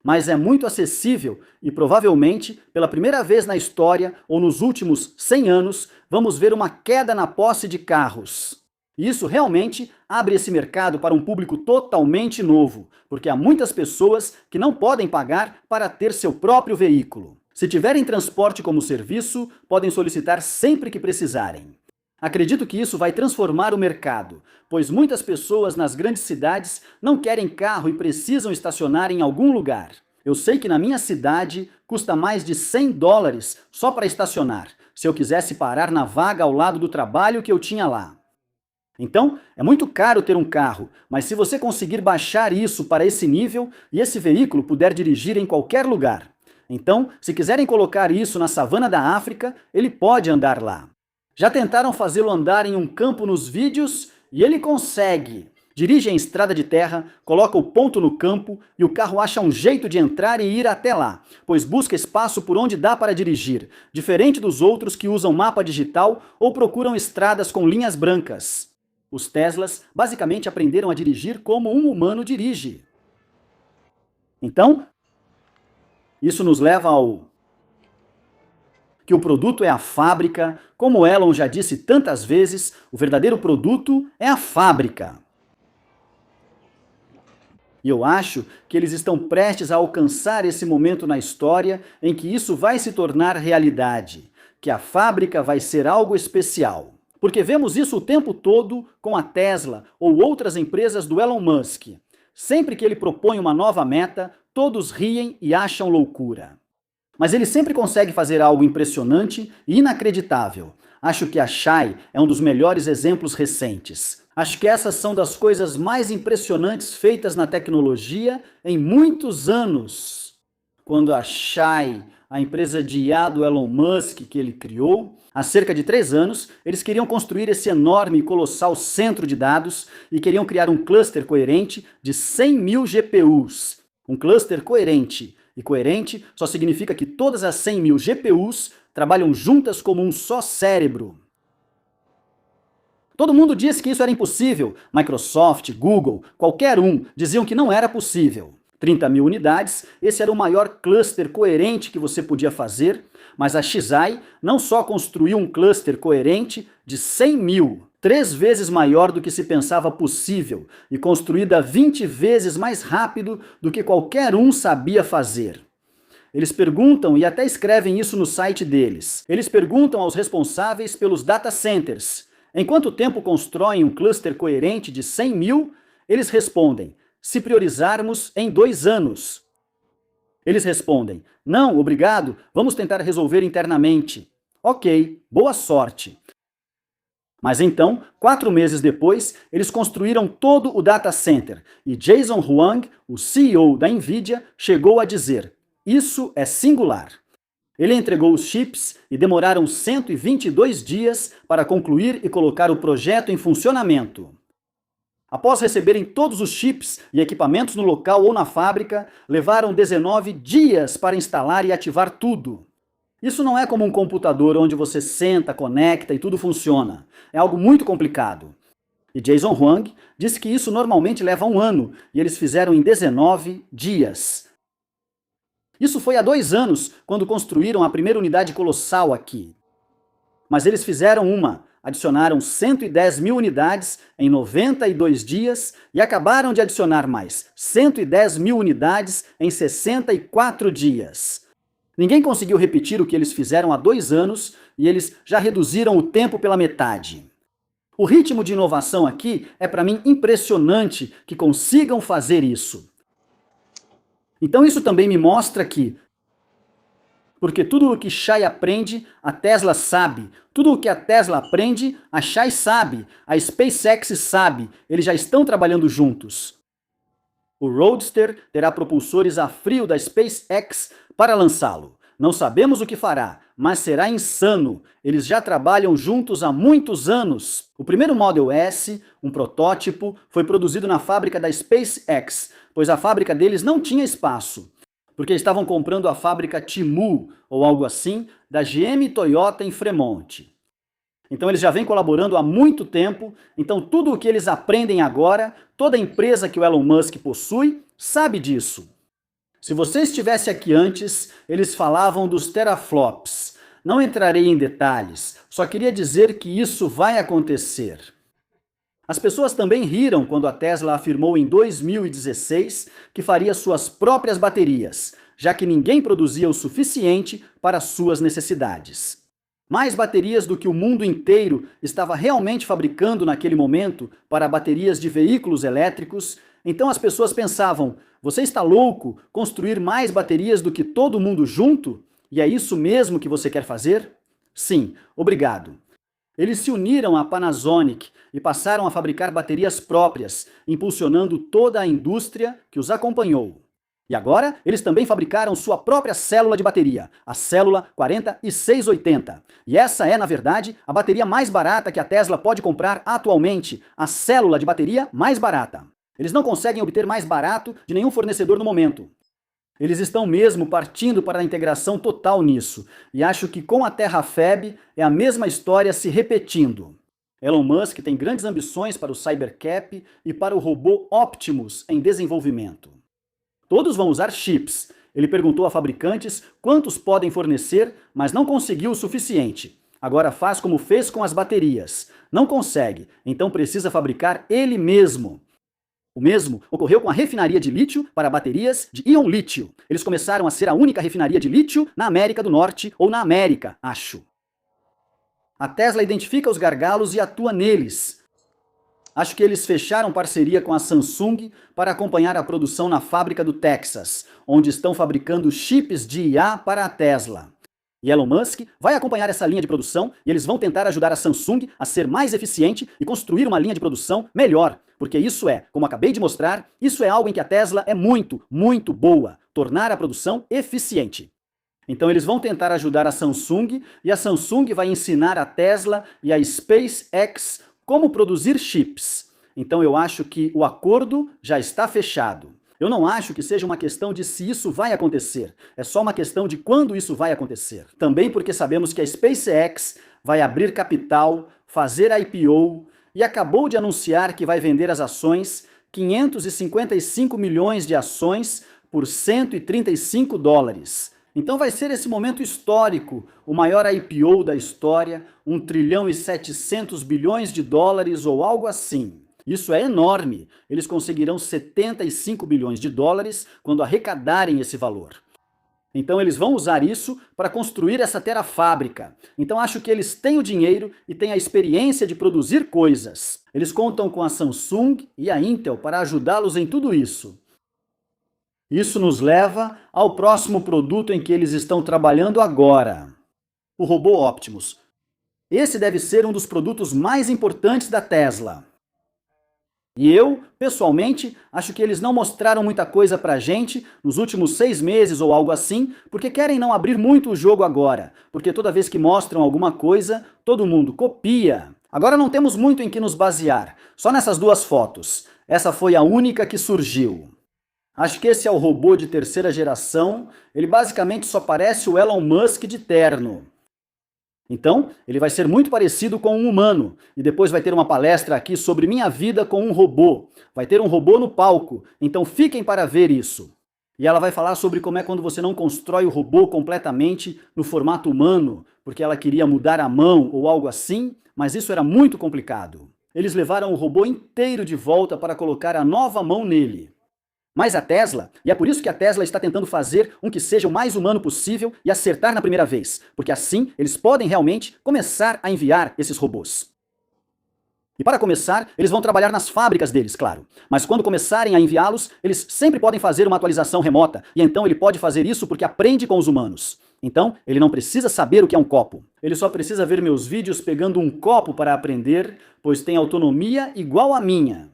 Speaker 1: Mas é muito acessível e provavelmente, pela primeira vez na história ou nos últimos 100 anos, vamos ver uma queda na posse de carros. E isso realmente abre esse mercado para um público totalmente novo, porque há muitas pessoas que não podem pagar para ter seu próprio veículo. Se tiverem transporte como serviço, podem solicitar sempre que precisarem. Acredito que isso vai transformar o mercado, pois muitas pessoas nas grandes cidades não querem carro e precisam estacionar em algum lugar. Eu sei que na minha cidade custa mais de $100 só para estacionar, se eu quisesse parar na vaga ao lado do trabalho que eu tinha lá. Então, é muito caro ter um carro, mas se você conseguir baixar isso para esse nível e esse veículo puder dirigir em qualquer lugar. Então, se quiserem colocar isso na savana da África, ele pode andar lá. Já tentaram fazê-lo andar em um campo nos vídeos e ele consegue. Dirige em estrada de terra, coloca o ponto no campo e o carro acha um jeito de entrar e ir até lá, pois busca espaço por onde dá para dirigir, diferente dos outros que usam mapa digital ou procuram estradas com linhas brancas. Os Teslas basicamente aprenderam a dirigir como um humano dirige. Então, isso nos leva ao que o produto é a fábrica, como Elon já disse tantas vezes, o verdadeiro produto é a fábrica. E eu acho que eles estão prestes a alcançar esse momento na história em que isso vai se tornar realidade, que a fábrica vai ser algo especial. Porque vemos isso o tempo todo com a Tesla ou outras empresas do Elon Musk. Sempre que ele propõe uma nova meta, todos riem e acham loucura. Mas ele sempre consegue fazer algo impressionante e inacreditável. Acho que a Shai é um dos melhores exemplos recentes. Acho que essas são das coisas mais impressionantes feitas na tecnologia em muitos anos. Quando a Shai, a empresa de IA do Elon Musk que ele criou, há cerca de 3 anos, eles queriam construir esse enorme e colossal centro de dados e queriam criar um cluster coerente de 100 mil GPUs. Um cluster coerente. E coerente só significa que todas as 100 mil GPUs trabalham juntas como um só cérebro. Todo mundo disse que isso era impossível. Microsoft, Google, qualquer um diziam que não era possível. 30 mil unidades, esse era o maior cluster coerente que você podia fazer, mas a Xai não só construiu um cluster coerente de 100 mil, 3 vezes maior do que se pensava possível e construída 20 vezes mais rápido do que qualquer um sabia fazer. Eles perguntam e até escrevem isso no site deles. Eles perguntam aos responsáveis pelos data centers: em quanto tempo constroem um cluster coerente de 100 mil? Eles respondem: se priorizarmos em 2 anos. Eles respondem: não, obrigado, vamos tentar resolver internamente. Ok, boa sorte. Mas então, 4 meses depois, eles construíram todo o data center e Jason Huang, o CEO da Nvidia, chegou a dizer: isso é singular. Ele entregou os chips e demoraram 122 dias para concluir e colocar o projeto em funcionamento. Após receberem todos os chips e equipamentos no local ou na fábrica, levaram 19 dias para instalar e ativar tudo. Isso não é como um computador onde você senta, conecta e tudo funciona. É algo muito complicado. E Jason Huang disse que isso normalmente leva 1 ano, e eles fizeram em 19 dias. Isso foi há 2 anos, quando construíram a primeira unidade colossal aqui. Mas eles fizeram adicionaram 110 mil unidades em 92 dias e acabaram de adicionar mais 110 mil unidades em 64 dias. Ninguém conseguiu repetir o que eles fizeram há 2 anos e eles já reduziram o tempo pela metade. O ritmo de inovação aqui é para mim impressionante que consigam fazer isso. Então isso também me mostra que, porque tudo o que Shai aprende, a Tesla sabe. Tudo o que a Tesla aprende, a Shai sabe. A SpaceX sabe. Eles já estão trabalhando juntos. O Roadster terá propulsores a frio da SpaceX para lançá-lo. Não sabemos o que fará, mas será insano. Eles já trabalham juntos há muitos anos. O primeiro Model S, um protótipo, foi produzido na fábrica da SpaceX, pois a fábrica deles não tinha espaço, porque estavam comprando a fábrica Timu, ou algo assim, da GM Toyota em Fremont. Então eles já vêm colaborando há muito tempo, então tudo o que eles aprendem agora, toda empresa que o Elon Musk possui, sabe disso. Se você estivesse aqui antes, eles falavam dos teraflops. Não entrarei em detalhes, só queria dizer que isso vai acontecer. As pessoas também riram quando a Tesla afirmou em 2016 que faria suas próprias baterias, já que ninguém produzia o suficiente para suas necessidades. Mais baterias do que o mundo inteiro estava realmente fabricando naquele momento para baterias de veículos elétricos, então as pessoas pensavam, você está louco? Construir mais baterias do que todo mundo junto? E é isso mesmo que você quer fazer? Sim, obrigado. Eles se uniram à Panasonic e passaram a fabricar baterias próprias, impulsionando toda a indústria que os acompanhou. E agora, eles também fabricaram sua própria célula de bateria, a célula 4680. E essa é, na verdade, a bateria mais barata que a Tesla pode comprar atualmente, a célula de bateria mais barata. Eles não conseguem obter mais barato de nenhum fornecedor no momento. Eles estão mesmo partindo para a integração total nisso, e acho que com a Terrafab é a mesma história se repetindo. Elon Musk tem grandes ambições para o Cybercap e para o robô Optimus em desenvolvimento. Todos vão usar chips. Ele perguntou a fabricantes quantos podem fornecer, mas não conseguiu o suficiente. Agora faz como fez com as baterias. Não consegue, então precisa fabricar ele mesmo. O mesmo ocorreu com a refinaria de lítio para baterias de íon lítio. Eles começaram a ser a única refinaria de lítio na América do Norte, ou na América, acho. A Tesla identifica os gargalos e atua neles. Acho que eles fecharam parceria com a Samsung para acompanhar a produção na fábrica do Texas, onde estão fabricando chips de IA para a Tesla. E Elon Musk vai acompanhar essa linha de produção e eles vão tentar ajudar a Samsung a ser mais eficiente e construir uma linha de produção melhor, porque isso é, como acabei de mostrar, isso é algo em que a Tesla é muito, muito boa, tornar a produção eficiente. Então eles vão tentar ajudar a Samsung e a Samsung vai ensinar a Tesla e a SpaceX como produzir chips. Então eu acho que o acordo já está fechado. Eu não acho que seja uma questão de se isso vai acontecer, é só uma questão de quando isso vai acontecer. Também porque sabemos que a SpaceX vai abrir capital, fazer IPO e acabou de anunciar que vai vender as ações, 555 milhões de ações por $135. Então vai ser esse momento histórico, o maior IPO da história, 1 trilhão e 700 bilhões de dólares ou algo assim. Isso é enorme. Eles conseguirão 75 bilhões de dólares quando arrecadarem esse valor. Então eles vão usar isso para construir essa terafábrica. Então acho que eles têm o dinheiro e têm a experiência de produzir coisas. Eles contam com a Samsung e a Intel para ajudá-los em tudo isso. Isso nos leva ao próximo produto em que eles estão trabalhando agora. O robô Optimus. Esse deve ser um dos produtos mais importantes da Tesla. E eu, pessoalmente, acho que eles não mostraram muita coisa pra gente nos últimos 6 meses ou algo assim, porque querem não abrir muito o jogo agora, porque toda vez que mostram alguma coisa, todo mundo copia. Agora não temos muito em que nos basear, só nessas 2 fotos. Essa foi a única que surgiu. Acho que esse é o robô de 3ª geração, ele basicamente só parece o Elon Musk de terno. Então, ele vai ser muito parecido com um humano. E depois vai ter uma palestra aqui sobre minha vida com um robô. Vai ter um robô no palco, então fiquem para ver isso. E ela vai falar sobre como é quando você não constrói o robô completamente no formato humano, porque ela queria mudar a mão ou algo assim, mas isso era muito complicado. Eles levaram o robô inteiro de volta para colocar a nova mão nele. Mas a Tesla, e é por isso que a Tesla está tentando fazer um que seja o mais humano possível e acertar na primeira vez, porque assim eles podem realmente começar a enviar esses robôs. E para começar, eles vão trabalhar nas fábricas deles, claro. Mas quando começarem a enviá-los, eles sempre podem fazer uma atualização remota, e então ele pode fazer isso porque aprende com os humanos. Então, ele não precisa saber o que é um copo. Ele só precisa ver meus vídeos pegando um copo para aprender, pois tem autonomia igual a minha.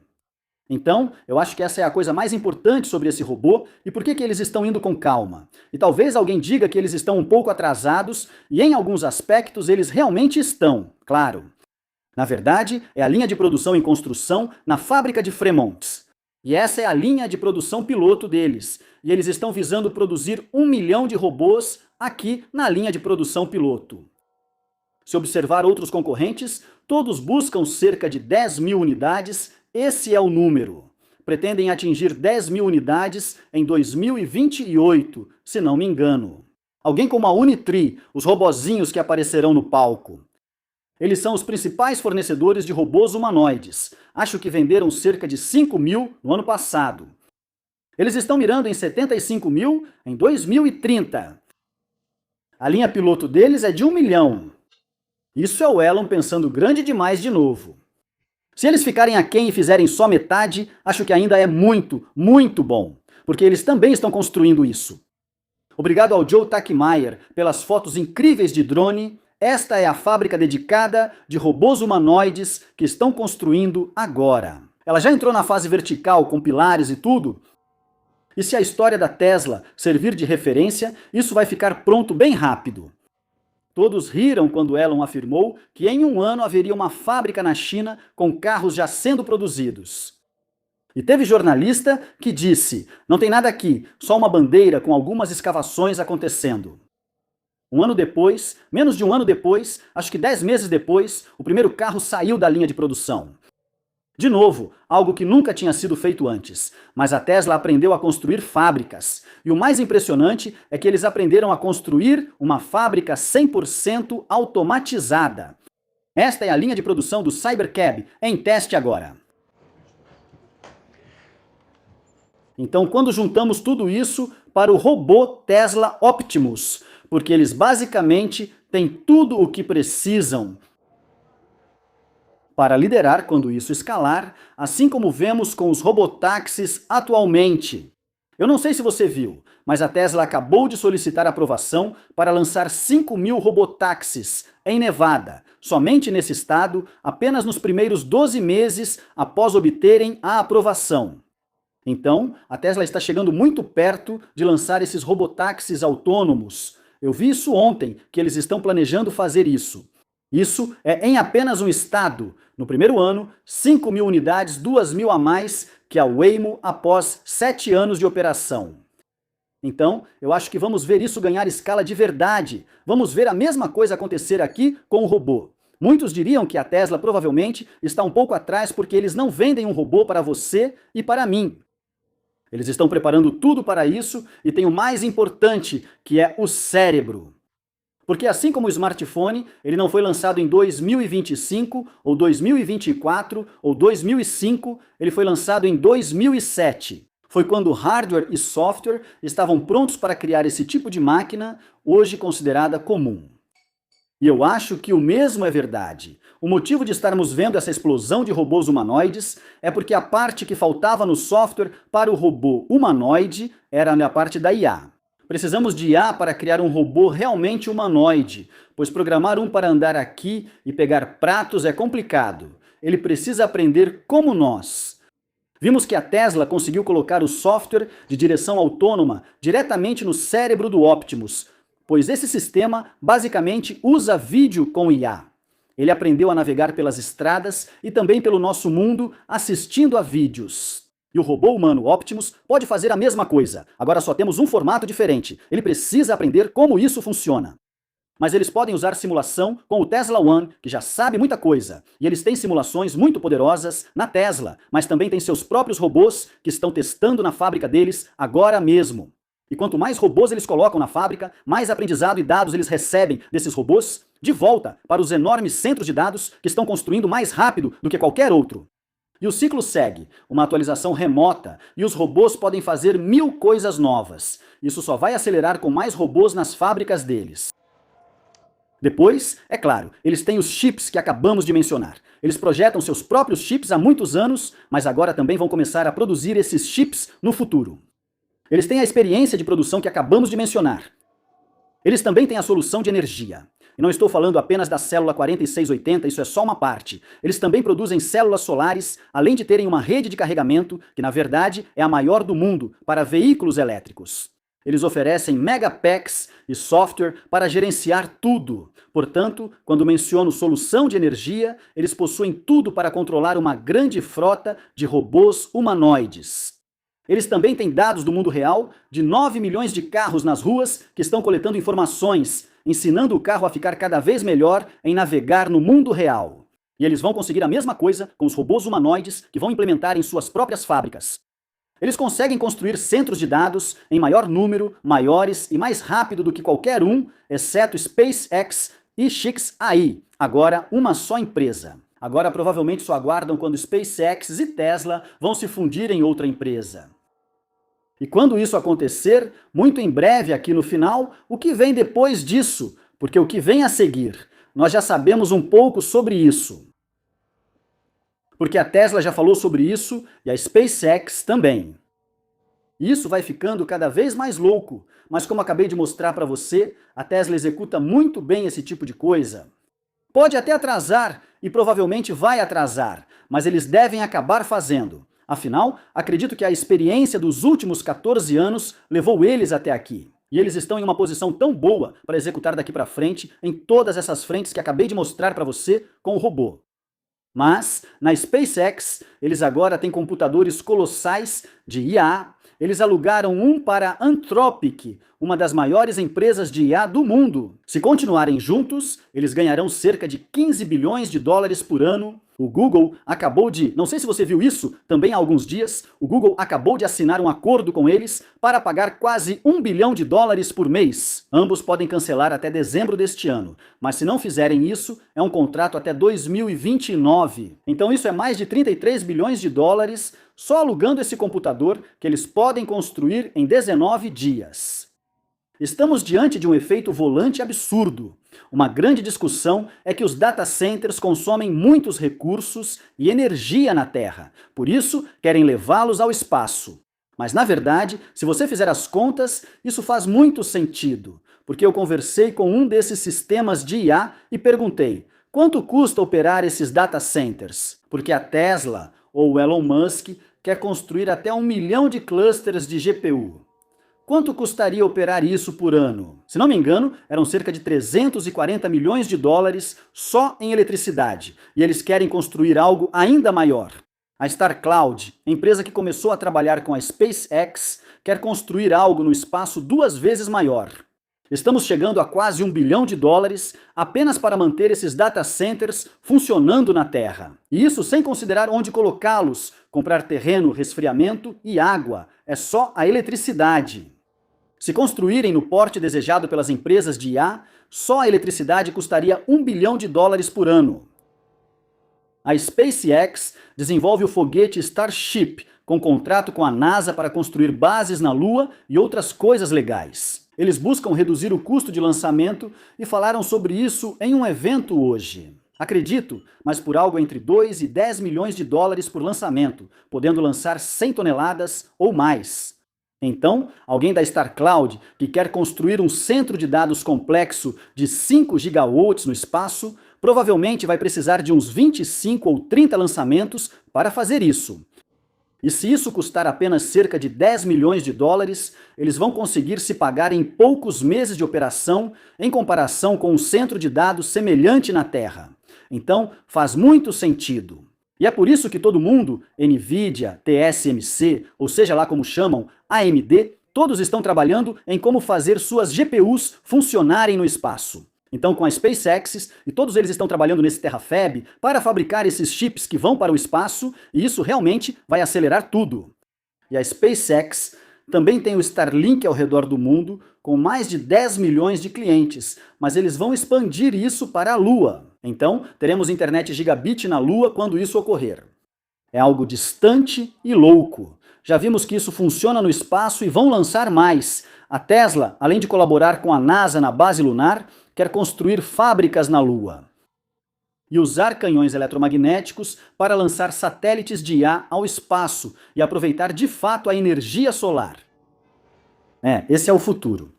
Speaker 1: Então, eu acho que essa é a coisa mais importante sobre esse robô e por que eles estão indo com calma. E talvez alguém diga que eles estão um pouco atrasados, e em alguns aspectos eles realmente estão, claro. Na verdade, é a linha de produção em construção na fábrica de Fremont. E essa é a linha de produção piloto deles. E eles estão visando produzir 1 milhão de robôs aqui na linha de produção piloto. Se observar outros concorrentes, todos buscam cerca de 10 mil unidades. Esse é o número. Pretendem atingir 10 mil unidades em 2028, se não me engano. Alguém como a Unitree, os robozinhos que aparecerão no palco. Eles são os principais fornecedores de robôs humanoides. Acho que venderam cerca de 5 mil no ano passado. Eles estão mirando em 75 mil em 2030. A linha piloto deles é de 1 milhão. Isso é o Elon pensando grande demais de novo. Se eles ficarem aquém e fizerem só metade, acho que ainda é muito, muito bom, porque eles também estão construindo isso. Obrigado ao Joe Takemeier pelas fotos incríveis de drone. Esta é a fábrica dedicada de robôs humanoides que estão construindo agora. Ela já entrou na fase vertical com pilares e tudo. E se a história da Tesla servir de referência, isso vai ficar pronto bem rápido. Todos riram quando Elon afirmou que em 1 ano haveria uma fábrica na China com carros já sendo produzidos. E teve jornalista que disse: não tem nada aqui, só uma bandeira com algumas escavações acontecendo. 1 ano depois, menos de 1 ano depois, acho que 10 meses depois, o primeiro carro saiu da linha de produção. De novo, algo que nunca tinha sido feito antes, mas a Tesla aprendeu a construir fábricas. E o mais impressionante é que eles aprenderam a construir uma fábrica 100% automatizada. Esta é a linha de produção do Cybercab, em teste agora. Então, quando juntamos tudo isso para o robô Tesla Optimus, porque eles basicamente têm tudo o que precisam para liderar quando isso escalar, assim como vemos com os robotáxis atualmente. Eu não sei se você viu, mas a Tesla acabou de solicitar aprovação para lançar 5 mil robotáxis em Nevada, somente nesse estado, apenas nos primeiros 12 meses após obterem a aprovação. Então, a Tesla está chegando muito perto de lançar esses robotáxis autônomos. Eu vi isso ontem, que eles estão planejando fazer isso. Isso é em apenas um estado. No primeiro ano, 5 mil unidades, 2 mil a mais que a Waymo após 7 anos de operação. Então, eu acho que vamos ver isso ganhar escala de verdade. Vamos ver a mesma coisa acontecer aqui com o robô. Muitos diriam que a Tesla provavelmente está um pouco atrás porque eles não vendem um robô para você e para mim. Eles estão preparando tudo para isso e tem o mais importante, que é o cérebro. Porque assim como o smartphone, ele não foi lançado em 2025, ou 2024, ou 2005, ele foi lançado em 2007. Foi quando hardware e software estavam prontos para criar esse tipo de máquina, hoje considerada comum. E eu acho que o mesmo é verdade. O motivo de estarmos vendo essa explosão de robôs humanoides é porque a parte que faltava no software para o robô humanoide era a parte da IA. Precisamos de IA para criar um robô realmente humanoide, pois programar um para andar aqui e pegar pratos é complicado. Ele precisa aprender como nós. Vimos que a Tesla conseguiu colocar o software de direção autônoma diretamente no cérebro do Optimus, pois esse sistema basicamente usa vídeo com IA. Ele aprendeu a navegar pelas estradas e também pelo nosso mundo assistindo a vídeos. E o robô humano Optimus pode fazer a mesma coisa, agora só temos um formato diferente. Ele precisa aprender como isso funciona. Mas eles podem usar simulação com o Tesla One, que já sabe muita coisa. E eles têm simulações muito poderosas na Tesla, mas também têm seus próprios robôs que estão testando na fábrica deles agora mesmo. E quanto mais robôs eles colocam na fábrica, mais aprendizado e dados eles recebem desses robôs de volta para os enormes centros de dados que estão construindo mais rápido do que qualquer outro. E o ciclo segue, uma atualização remota, e os robôs podem fazer 1000 coisas novas. Isso só vai acelerar com mais robôs nas fábricas deles. Depois, é claro, eles têm os chips que acabamos de mencionar. Eles projetam seus próprios chips há muitos anos, mas agora também vão começar a produzir esses chips no futuro. Eles têm a experiência de produção que acabamos de mencionar. Eles também têm a solução de energia. E não estou falando apenas da célula 4680, isso é só uma parte. Eles também produzem células solares, além de terem uma rede de carregamento, que na verdade é a maior do mundo, para veículos elétricos. Eles oferecem megapacks e software para gerenciar tudo. Portanto, quando menciono solução de energia, eles possuem tudo para controlar uma grande frota de robôs humanoides. Eles também têm dados do mundo real de 9 milhões de carros nas ruas que estão coletando informações, ensinando o carro a ficar cada vez melhor em navegar no mundo real. E eles vão conseguir a mesma coisa com os robôs humanoides que vão implementar em suas próprias fábricas. Eles conseguem construir centros de dados em maior número, maiores e mais rápido do que qualquer um, exceto SpaceX e XAI, agora uma só empresa. Agora provavelmente só aguardam quando SpaceX e Tesla vão se fundir em outra empresa. E quando isso acontecer, muito em breve aqui no final, o que vem depois disso? Porque o que vem a seguir, nós já sabemos um pouco sobre isso. Porque a Tesla já falou sobre isso e a SpaceX também. Isso vai ficando cada vez mais louco, mas como acabei de mostrar para você, a Tesla executa muito bem esse tipo de coisa. Pode até atrasar, e provavelmente vai atrasar, mas eles devem acabar fazendo. Afinal, acredito que a experiência dos últimos 14 anos levou eles até aqui. E eles estão em uma posição tão boa para executar daqui para frente em todas essas frentes que acabei de mostrar para você com o robô. Mas, na SpaceX, eles agora têm computadores colossais de IA. Eles alugaram um para a Anthropic, uma das maiores empresas de IA do mundo. Se continuarem juntos, eles ganharão cerca de 15 bilhões de dólares por ano. O Google acabou de, não sei se você viu isso também há alguns dias, o Google acabou de assinar um acordo com eles para pagar quase 1 bilhão de dólares por mês. Ambos podem cancelar até dezembro deste ano, mas se não fizerem isso, é um contrato até 2029. Então isso é mais de 33 bilhões de dólares só alugando esse computador que eles podem construir em 19 dias. Estamos diante de um efeito volante absurdo. Uma grande discussão é que os data centers consomem muitos recursos e energia na Terra, por isso querem levá-los ao espaço. Mas na verdade, se você fizer as contas, isso faz muito sentido, porque eu conversei com um desses sistemas de IA e perguntei: quanto custa operar esses data centers? Porque a Tesla ou o Elon Musk quer construir até 1 milhão de clusters de GPU. Quanto custaria operar isso por ano? Se não me engano, eram cerca de 340 milhões de dólares só em eletricidade, e eles querem construir algo ainda maior. A StarCloud, empresa que começou a trabalhar com a SpaceX, quer construir algo no espaço 2 vezes maior. Estamos chegando a quase 1 bilhão de dólares apenas para manter esses data centers funcionando na Terra. E isso sem considerar onde colocá-los, comprar terreno, resfriamento e água. É só a eletricidade. Se construírem no porte desejado pelas empresas de IA, só a eletricidade custaria 1 bilhão de dólares por ano. A SpaceX desenvolve o foguete Starship, com contrato com a NASA para construir bases na Lua e outras coisas legais. Eles buscam reduzir o custo de lançamento e falaram sobre isso em um evento hoje. Acredito, mas por algo entre 2 e 10 milhões de dólares por lançamento, podendo lançar 100 toneladas ou mais. Então, alguém da StarCloud que quer construir um centro de dados complexo de 5 gigawatts no espaço, provavelmente vai precisar de uns 25 ou 30 lançamentos para fazer isso. E se isso custar apenas cerca de 10 milhões de dólares, eles vão conseguir se pagar em poucos meses de operação em comparação com um centro de dados semelhante na Terra. Então, faz muito sentido. E é por isso que todo mundo, NVIDIA, TSMC, ou seja lá como chamam, AMD, todos estão trabalhando em como fazer suas GPUs funcionarem no espaço. Então, com a SpaceX, e todos eles estão trabalhando nesse TerraFab para fabricar esses chips que vão para o espaço, e isso realmente vai acelerar tudo. E a SpaceX também tem o Starlink ao redor do mundo, com mais de 10 milhões de clientes, mas eles vão expandir isso para a Lua. Então, teremos internet gigabit na Lua quando isso ocorrer. É algo distante e louco. Já vimos que isso funciona no espaço e vão lançar mais. A Tesla, além de colaborar com a NASA na base lunar, quer construir fábricas na Lua e usar canhões eletromagnéticos para lançar satélites de IA ao espaço e aproveitar de fato a energia solar. Esse é o futuro.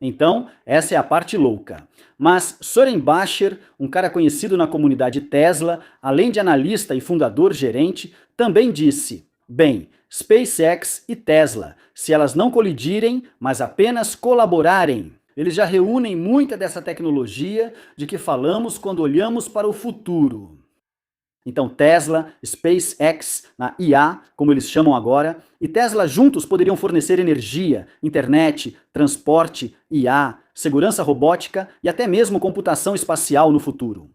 Speaker 1: Então, essa é a parte louca. Mas Soren Bacher, um cara conhecido na comunidade Tesla, além de analista e fundador-gerente, também disse: bem, SpaceX e Tesla, se elas não colidirem, mas apenas colaborarem, eles já reúnem muita dessa tecnologia de que falamos quando olhamos para o futuro. Então Tesla, SpaceX, na IA, como eles chamam agora, e Tesla juntos poderiam fornecer energia, internet, transporte, IA, segurança robótica e até mesmo computação espacial no futuro.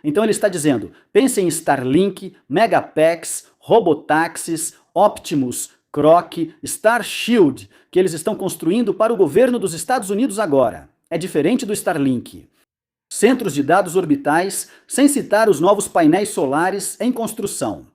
Speaker 1: Então ele está dizendo, pensem em Starlink, Megapax, robotáxis, Optimus, Croc, Starshield, que eles estão construindo para o governo dos Estados Unidos agora. É diferente do Starlink. Centros de dados orbitais, sem citar os novos painéis solares em construção.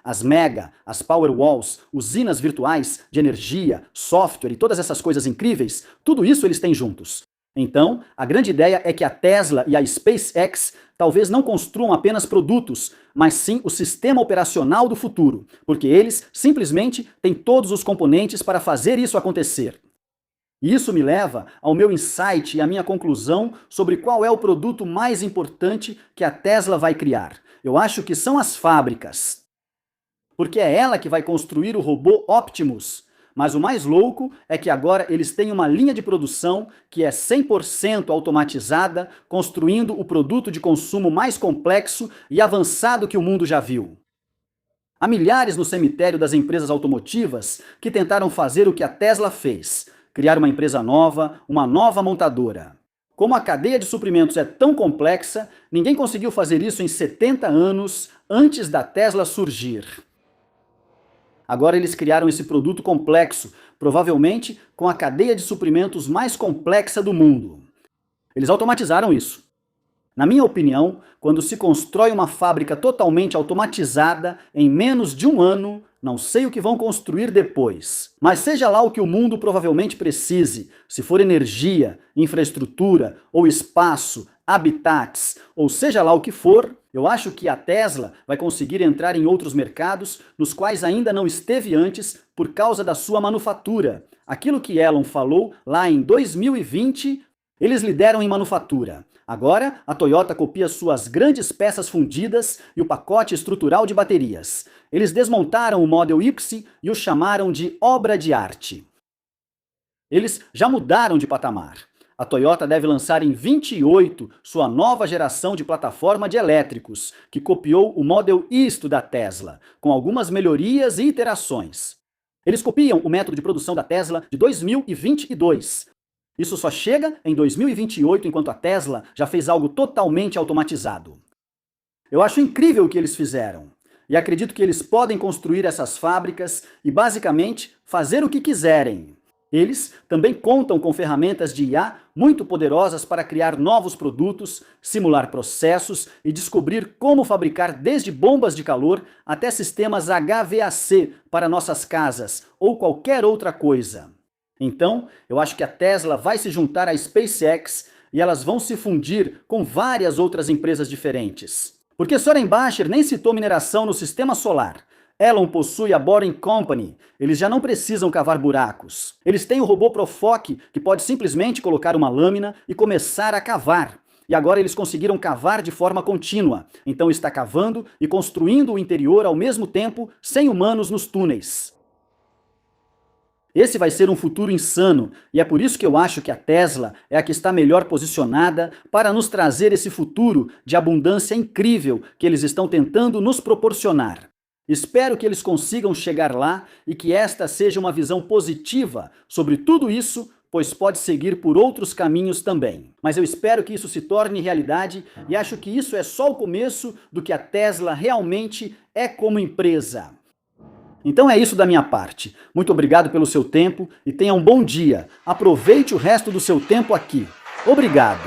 Speaker 1: As mega, as Powerwalls, usinas virtuais de energia, software e todas essas coisas incríveis, tudo isso eles têm juntos. Então, a grande ideia é que a Tesla e a SpaceX talvez não construam apenas produtos, mas sim o sistema operacional do futuro, porque eles simplesmente têm todos os componentes para fazer isso acontecer. E isso me leva ao meu insight e à minha conclusão sobre qual é o produto mais importante que a Tesla vai criar. Eu acho que são as fábricas. Porque é ela que vai construir o robô Optimus. Mas o mais louco é que agora eles têm uma linha de produção que é 100% automatizada, construindo o produto de consumo mais complexo e avançado que o mundo já viu. Há milhares no cemitério das empresas automotivas que tentaram fazer o que a Tesla fez. Criar uma empresa nova, uma nova montadora. Como a cadeia de suprimentos é tão complexa, ninguém conseguiu fazer isso em 70 anos antes da Tesla surgir. Agora eles criaram esse produto complexo, provavelmente com a cadeia de suprimentos mais complexa do mundo. Eles automatizaram isso. Na minha opinião, quando se constrói uma fábrica totalmente automatizada, em menos de um ano, não sei o que vão construir depois. Mas seja lá o que o mundo provavelmente precise, se for energia, infraestrutura ou espaço, habitats, ou seja lá o que for, eu acho que a Tesla vai conseguir entrar em outros mercados nos quais ainda não esteve antes por causa da sua manufatura. Aquilo que Elon falou lá em 2020, eles lideram em manufatura. Agora, a Toyota copia suas grandes peças fundidas e o pacote estrutural de baterias. Eles desmontaram o Model Y e o chamaram de obra de arte. Eles já mudaram de patamar. A Toyota deve lançar em 28 sua nova geração de plataforma de elétricos, que copiou o Model Isto da Tesla, com algumas melhorias e iterações. Eles copiam o método de produção da Tesla de 2022. Isso só chega em 2028, enquanto a Tesla já fez algo totalmente automatizado. Eu acho incrível o que eles fizeram. E acredito que eles podem construir essas fábricas e, basicamente, fazer o que quiserem. Eles também contam com ferramentas de IA muito poderosas para criar novos produtos, simular processos e descobrir como fabricar desde bombas de calor até sistemas HVAC para nossas casas ou qualquer outra coisa. Então, eu acho que a Tesla vai se juntar à SpaceX e elas vão se fundir com várias outras empresas diferentes. Porque Soren Bacher nem citou mineração no sistema solar. Elon possui a Boring Company. Eles já não precisam cavar buracos. Eles têm o robô Profoc, que pode simplesmente colocar uma lâmina e começar a cavar. E agora eles conseguiram cavar de forma contínua. Então está cavando e construindo o interior ao mesmo tempo, sem humanos nos túneis. Esse vai ser um futuro insano, e é por isso que eu acho que a Tesla é a que está melhor posicionada para nos trazer esse futuro de abundância incrível que eles estão tentando nos proporcionar. Espero que eles consigam chegar lá e que esta seja uma visão positiva sobre tudo isso pois pode seguir por outros caminhos também. Mas eu espero que isso se torne realidade e acho que isso é só o começo do que a Tesla realmente é como empresa. Então é isso da minha parte. Muito obrigado pelo seu tempo e tenha um bom dia. Aproveite o resto do seu tempo aqui. Obrigado.